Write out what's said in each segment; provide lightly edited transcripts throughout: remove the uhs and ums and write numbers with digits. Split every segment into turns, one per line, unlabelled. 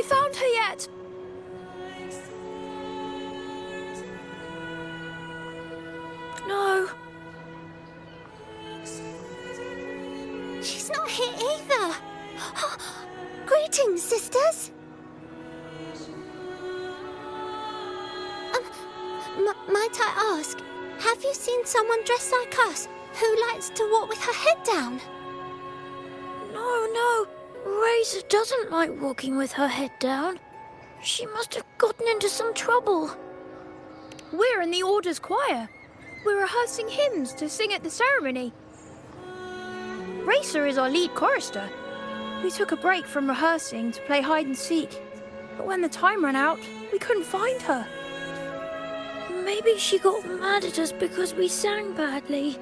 found her yet? No.
She's not here either. Greetings, sisters. Might I ask, have you seen someone dressed like us who likes to walk with her head down?
No. Razor doesn't like walking with her head down. She must have gotten into some trouble. We're in the Order's choir. We're rehearsing hymns to sing at the ceremony. Racer is our lead chorister. We took a break from rehearsing to play hide and seek, but when the time ran out, we couldn't find her. Maybe she got mad at us because we sang badly.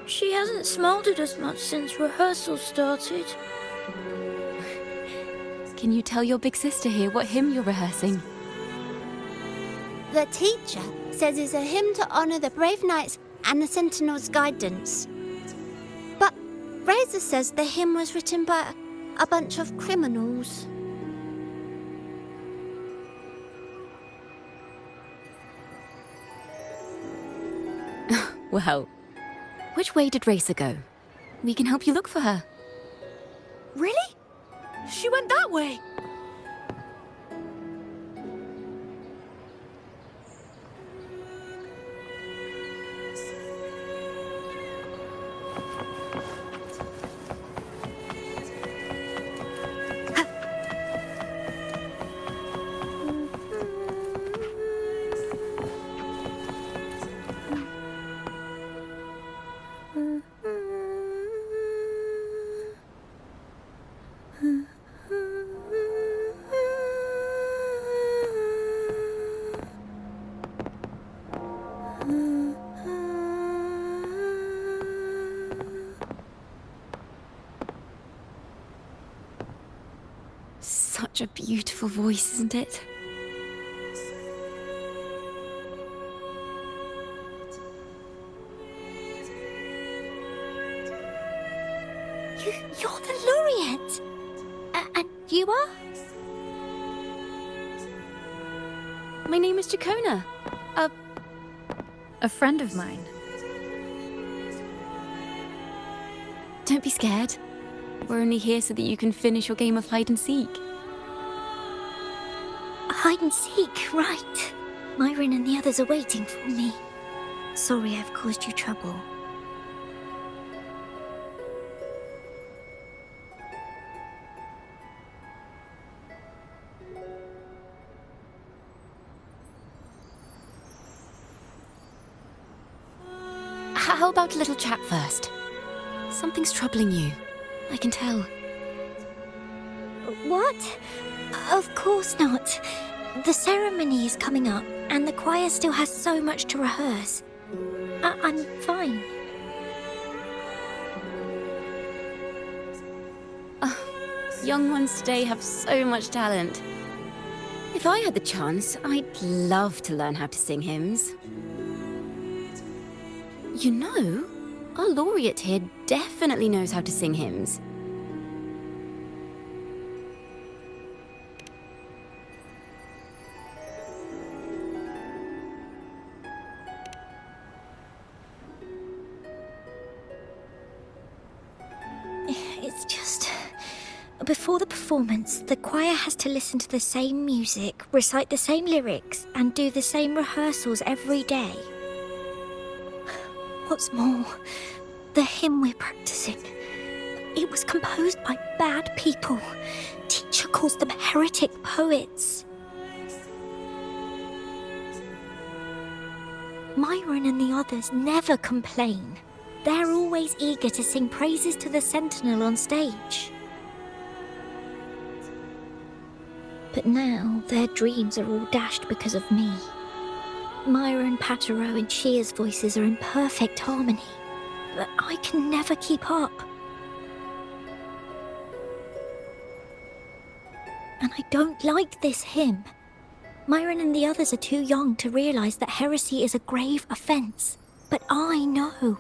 She hasn't smiled at us much since rehearsal started.
Can you tell your big sister here what hymn you're rehearsing?
The teacher says it's a hymn to honor the brave knights and the Sentinel's guidance. But Razor says the hymn was written by a bunch of criminals.
Well, which way did Racer go? We can help you look for her.
Really? She went that way.
Such a beautiful voice, isn't it?
You're the laureate. And you are?
My name is Jacona. A friend of mine. Don't be scared. We're only here so that you can finish your game of hide and seek.
Hide and seek, right. Myron and the others are waiting for me. Sorry I've caused you trouble.
How about a little chat first? Something's troubling you. I can tell.
What? Of course not. The ceremony is coming up, and the choir still has so much to rehearse. I'm fine.
Young ones today have so much talent. If I had the chance, I'd love to learn how to sing hymns. You know, our laureate here definitely knows how to sing hymns.
It's just... Before the performance, the choir has to listen to the same music, recite the same lyrics, and do the same rehearsals every day. What's more, the hymn we're practicing, it was composed by bad people. Teacher calls them heretic poets. Myron and the others never complain. They're always eager to sing praises to the Sentinel on stage. But now their dreams are all dashed because of me. Myra Patero and Shear's voices are in perfect harmony, but I can never keep up. And I don't like this hymn. Myron and the others are too young to realize that heresy is a grave offense, but I know.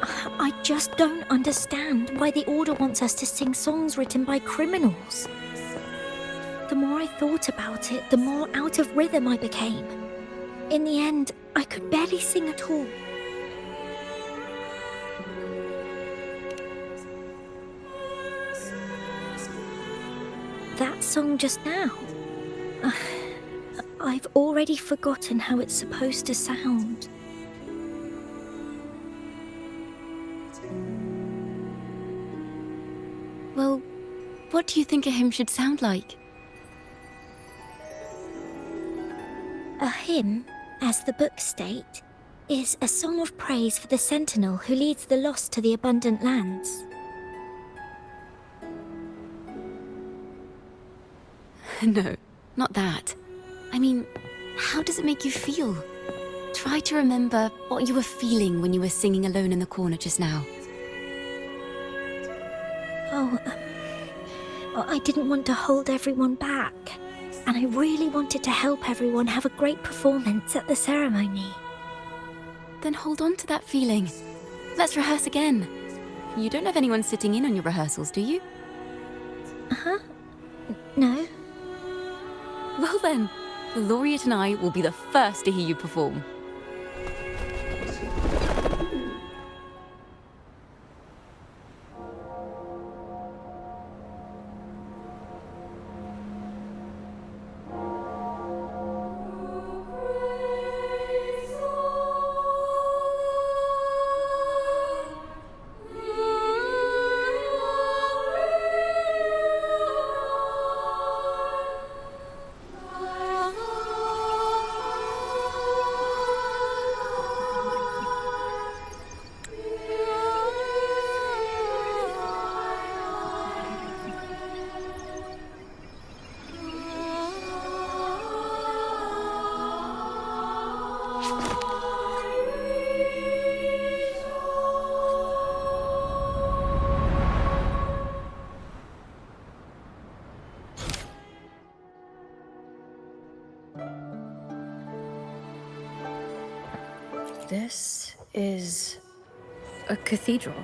I just don't understand why the Order wants us to sing songs written by criminals. The more I thought about it, the more out of rhythm I became. In the end, I could barely sing at all. That song just now. I've already forgotten how it's supposed to sound.
Well, what do you think a hymn should sound like?
A hymn, as the books state, is a song of praise for the sentinel who leads the lost to the abundant lands.
No, not that. I mean, how does it make you feel? Try to remember what you were feeling when you were singing alone in the corner just now.
I didn't want to hold everyone back, and I really wanted to help everyone have a great performance at the ceremony.
Then hold on to that feeling. Let's rehearse again. You don't have anyone sitting in on your rehearsals, do you?
No?
Well then, the laureate and I will be the first to hear you perform.
This is a cathedral.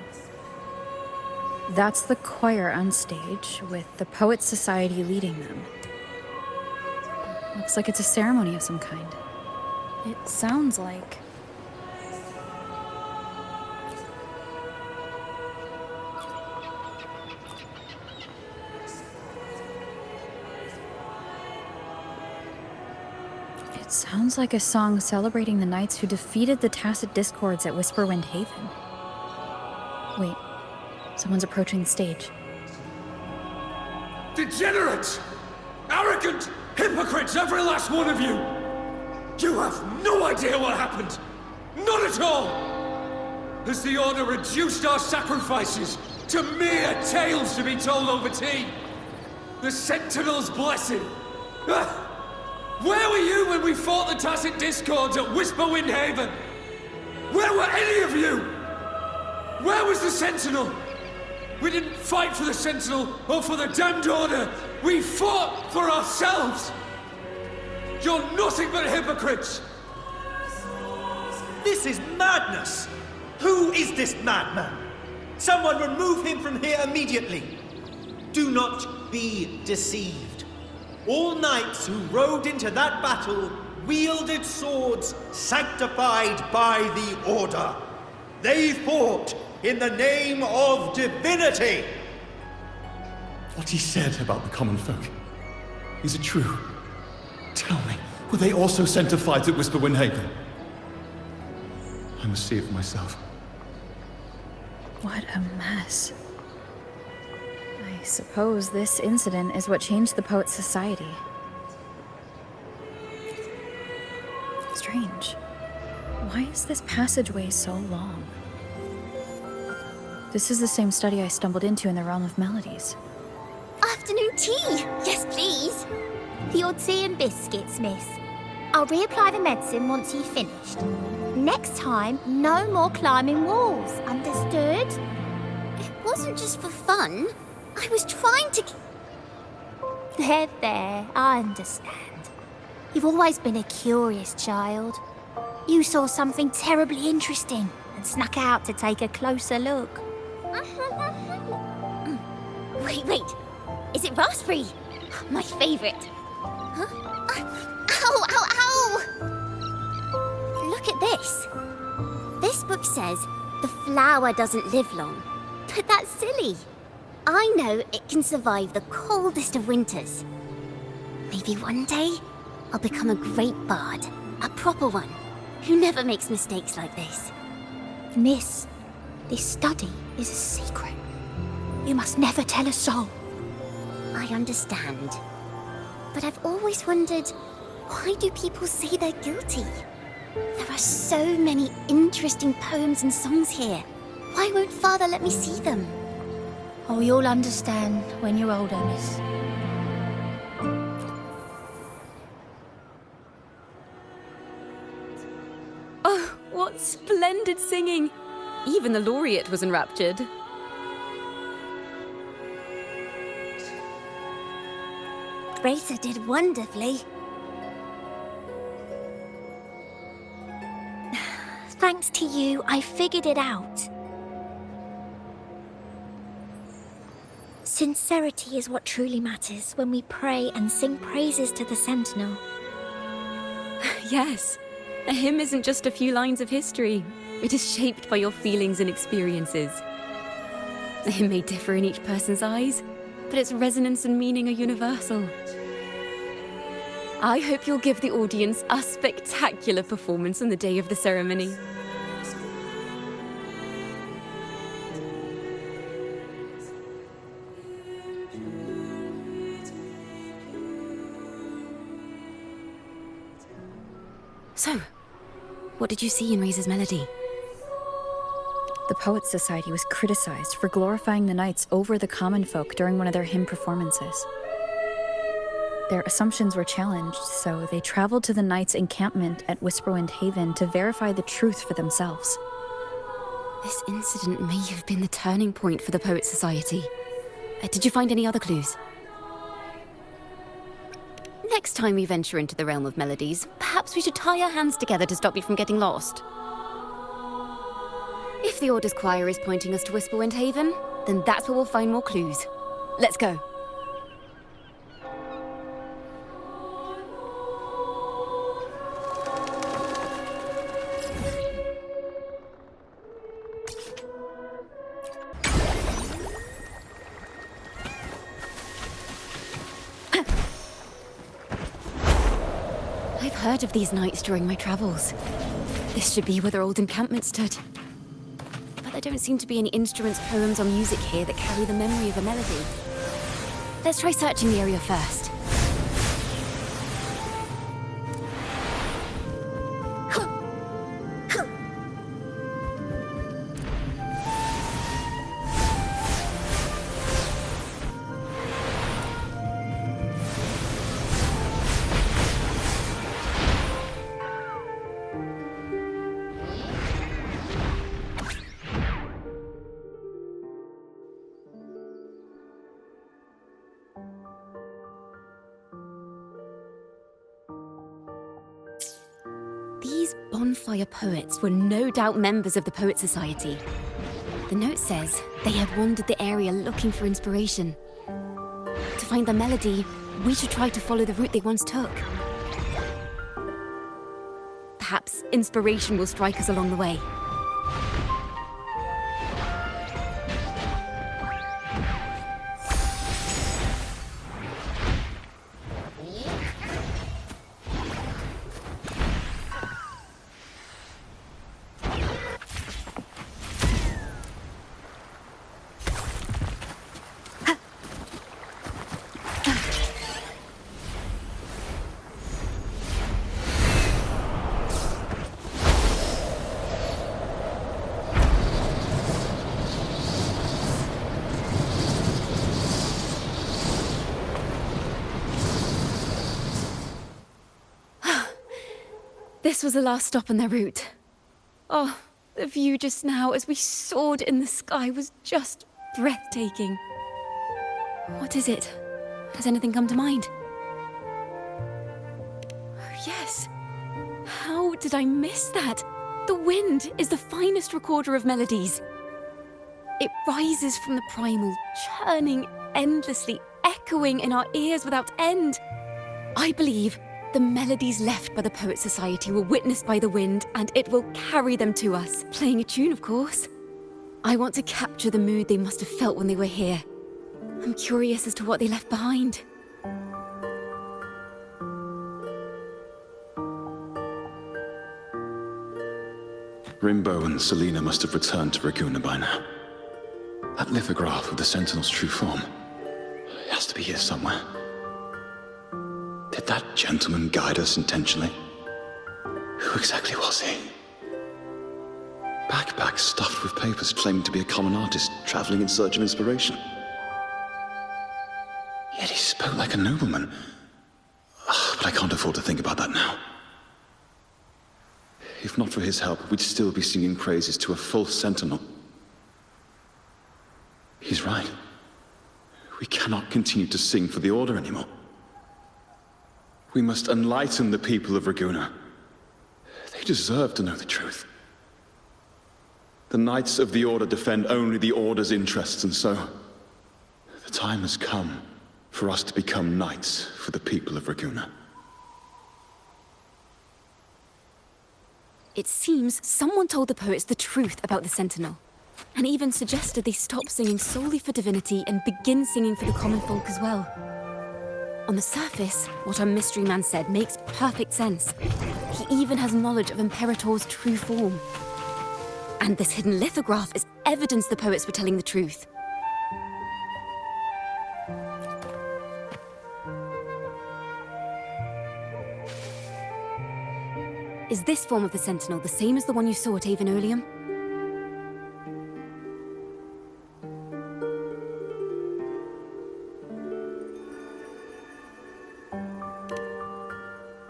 That's the choir on stage, with the Poets Society leading them. Looks like it's a ceremony of some kind. It sounds like... It sounds like a song celebrating the knights who defeated the Tacit Discords at Whisperwind Haven. Wait, someone's approaching the stage.
Degenerates! Arrogant hypocrites, every last one of you! You have no idea what happened! Not at all! Has the Order reduced our sacrifices to mere tales to be told over tea? The Sentinel's blessing! Ah! Where were you when we fought the Tacit Discords at Whisperwind Haven? Where were any of you? Where was the Sentinel? We didn't fight for the Sentinel or for the damned Order. We fought for ourselves. You're nothing but hypocrites.
This is madness! Who is this madman? Someone remove him from here immediately. Do not be deceived. All knights who rode into that battle wielded swords sanctified by the Order. They fought in the name of divinity.
What he said about the common folk, is it true? Tell me, were they also sent to fight at Whisperwind Haven? I must see it for myself.
What a mess. I suppose this incident is what changed the Poets Society. Strange. Why is this passageway so long? This is the same study I stumbled into in the Realm of Melodies.
Afternoon tea! Yes, please. The odd tea and biscuits, miss. I'll reapply the medicine once you've finished. Next time, no more climbing walls. Understood?
It wasn't just for fun. I was trying to...
There, I understand. You've always been a curious child. You saw something terribly interesting, and snuck out to take a closer look. Wait. Is it raspberry? My favourite. Huh? Ow! Look at this. This book says the flower doesn't live long. But that's silly. I know it can survive the coldest of winters. Maybe one day I'll become a great bard. A proper one. Who never makes mistakes like this.
Miss, this study is a secret. You must never tell a soul.
I understand. But I've always wondered, why do people say they're guilty? There are so many interesting poems and songs here. Why won't Father let me see them?
Oh, you'll understand when you're older, miss.
Oh, what splendid singing! Even the laureate was enraptured.
Racer did wonderfully.
Thanks to you, I figured it out. Sincerity is what truly matters when we pray and sing praises to the Sentinel.
Yes, a hymn isn't just a few lines of history. It is shaped by your feelings and experiences. It may differ in each person's eyes, but its resonance and meaning are universal. I hope you'll give the audience a spectacular performance on the day of the ceremony. So, what did you see in Razor's melody?
The Poets Society was criticized for glorifying the knights over the common folk during one of their hymn performances. Their assumptions were challenged, so they traveled to the knights' encampment at Whisperwind Haven to verify the truth for themselves.
This incident may have been the turning point for the Poets Society. Did you find any other clues? Next time we venture into the realm of melodies, perhaps we should tie our hands together to stop you from getting lost. If the Order's choir is pointing us to Whisperwind Haven, then that's where we'll find more clues. Let's go. I've heard of these nights during my travels. This should be where their old encampment stood. But there don't seem to be any instruments, poems, or music here that carry the memory of a melody. Let's try searching the area first. These bonfire poets were no doubt members of the Poet Society. The note says they had wandered the area looking for inspiration. To find the melody, we should try to follow the route they once took. Perhaps inspiration will strike us along the way. This was the last stop on their route. Oh, the view just now as we soared in the sky was just breathtaking. What is it? Has anything come to mind? Oh, yes. How did I miss that? The wind is the finest recorder of melodies. It rises from the primal, churning endlessly, echoing in our ears without end. I believe the melodies left by the Poets Society were witnessed by the wind, and it will carry them to us. Playing a tune, of course. I want to capture the mood they must have felt when they were here. I'm curious as to what they left behind.
Rimbo and Selena must have returned to Raguna by now. That lithograph of the Sentinel's true form. It has to be here somewhere. Did that gentleman guide us intentionally? Who exactly was he? Backpack stuffed with papers claiming to be a common artist traveling in search of inspiration. Yet he spoke like a nobleman. But I can't afford to think about that now. If not for his help, we'd still be singing praises to a false sentinel. He's right. We cannot continue to sing for the Order anymore. We must enlighten the people of Raguna. They deserve to know the truth. The Knights of the Order defend only the Order's interests, and so the time has come for us to become knights for the people of Raguna.
It seems someone told the poets the truth about the Sentinel, and even suggested they stop singing solely for divinity and begin singing for the common folk as well. On the surface, what our mystery man said makes perfect sense. He even has knowledge of Imperator's true form. And this hidden lithograph is evidence the poets were telling the truth. Is this form of the Sentinel the same as the one you saw at Avenolium?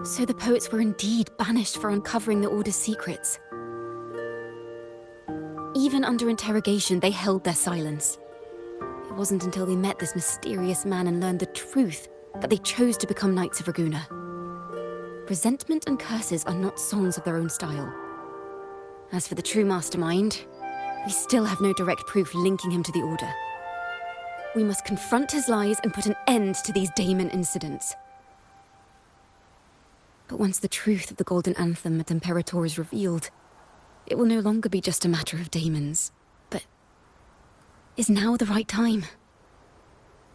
So the poets were indeed banished for uncovering the Order's secrets. Even under interrogation, they held their silence. It wasn't until they met this mysterious man and learned the truth that they chose to become Knights of Raguna. Resentment and curses are not songs of their own style. As for the true mastermind, we still have no direct proof linking him to the Order. We must confront his lies and put an end to these Daemon incidents. But once the truth of the Golden Anthem at Imperator is revealed, it will no longer be just a matter of daemons. But is now the right time?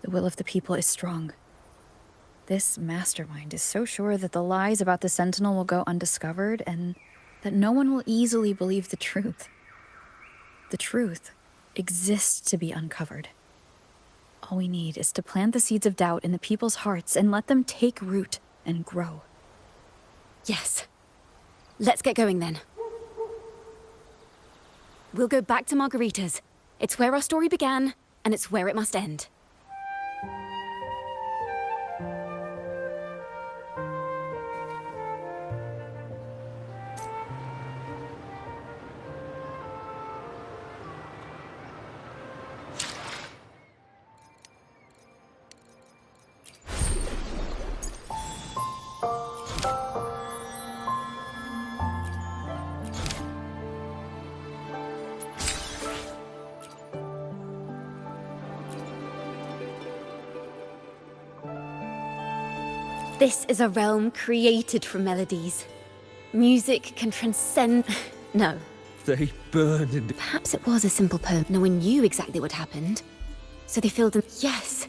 The will of the people is strong. This mastermind is so sure that the lies about the Sentinel will go undiscovered and that no one will easily believe the truth. The truth exists to be uncovered. All we need is to plant the seeds of doubt in the people's hearts and let them take root and grow.
Yes. Let's get going then. We'll go back to Margarita's. It's where our story began, and it's where it must end. This is a realm created from melodies. Music can transcend... No.
They burned in...
Perhaps it was a simple poem. No one knew exactly what happened. So they filled them... Yes.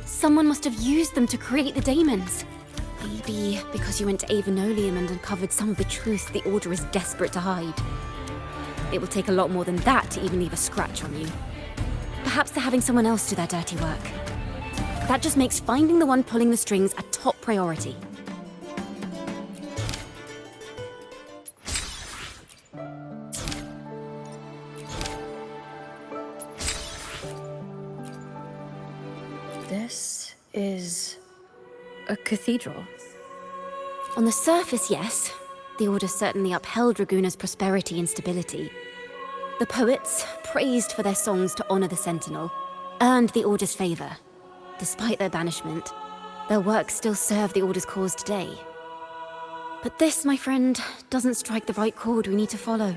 Someone must have used them to create the daemons. Maybe because you went to Avenolium and uncovered some of the truth the Order is desperate to hide. It will take a lot more than that to even leave a scratch on you. Perhaps they're having someone else do their dirty work. That just makes finding the one pulling the strings a top priority.
This is a cathedral.
On the surface, yes. The Order certainly upheld Raguna's prosperity and stability. The poets, praised for their songs to honor the Sentinel, earned the Order's favor. Despite their banishment, their works still serve the Order's cause today. But this, my friend, doesn't strike the right chord we need to follow.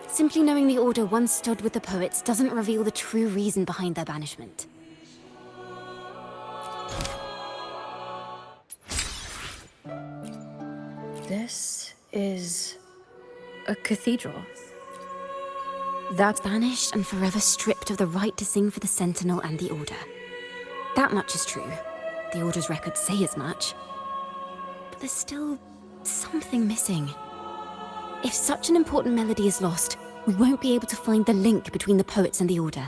Simply knowing the Order once stood with the poets doesn't reveal the true reason behind their banishment.
This is a cathedral.
That's banished and forever stripped of the right to sing for the Sentinel and the Order. That much is true. The Order's records say as much. But there's still something missing. If such an important melody is lost, we won't be able to find the link between the poets and the Order.